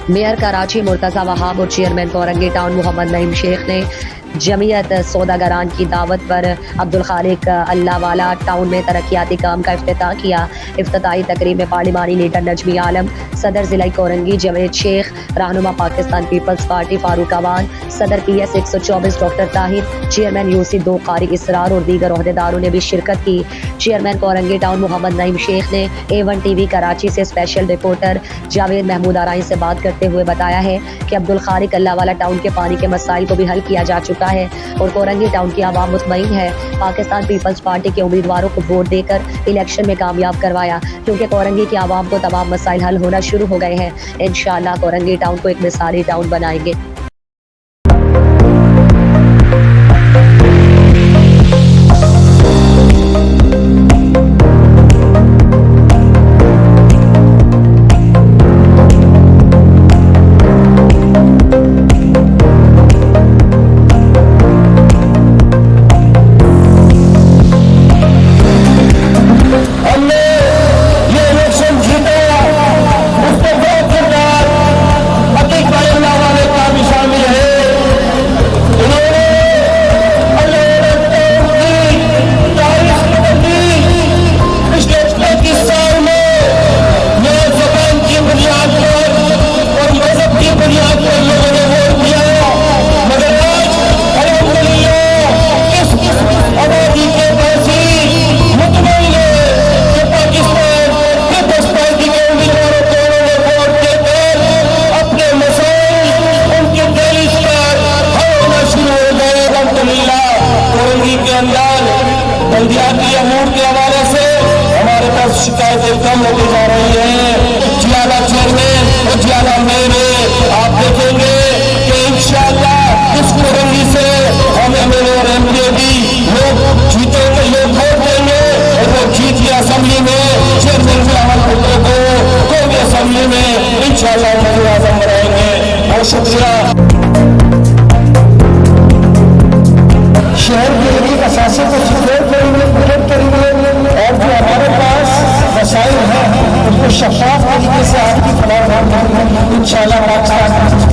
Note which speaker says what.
Speaker 1: Mayor Karachi Murtaza Wahab और chairman Korangi town Mohammad Naeem Sheikh ने जमीयत सौदागरान की दावत पर अब्दुल खालिक अल्लाह वाला टाउन में तरक्याती काम का इफ्तिताह किया। इफ्तिताही तकरीब में पार्लिमानी लीडर नजमी आलम, सदर जिला कोरंगी जवेद शेख, रहनुमा पाकिस्तान पीपल्स पार्टी फारूक अवान, सदर PS 124 doctor Tahir, chairman UC 2 कारी इसरार और दीगर ओहदेदारों ने भी शिरकत की। चेयरमैन कोरंगी टाउन मोहम्मद नईम शेख ने A1 TV कराची से स्पेशल रिपोर्टर जावेद महमूद आराई से बात करते हुए बताया है कि अब्दुल खालिक अल्लाह वाला टाउन के पानी के मसाइल को भी हल किया जा चुका है और कोरंगी टाउन की आवाम मुतमईन है। पाकिस्तान पीपल्स पार्टी के उम्मीदवारों को वोट देकर इलेक्शन में कामयाब करवाया, क्योंकि कोरंगी की आवाम को तमाम मसाइल हल होना शुरू हो गए हैं। इंशाअल्लाह कोरंगी टाउन को एक मिसाली टाउन बनाएंगे।
Speaker 2: बल्दियाती अमूर के हवाले से हमारे पास शिकायतें कम होती जा रही हैं। जियाला चेयरमैन और जियाला मेयर आप देखेंगे कि इंशाअल्लाह इस कोरंगी से हमें मेरे और MPA भी लोग जीतेंगे, लोग वोट देंगे और वो जीत की असेंबली में चेयरमैन फिलहाल को भी असेंबली में इंशाअल्लाह वज़ीर आज़म बनाएंगे। बहुत शुक्रिया। शहर के एक असासे को सपोर्ट करेंगे और जो हमारे पास वसाइल हैं उसको शफाफ तरीके से आपकी फलाह इंशाअल्लाह।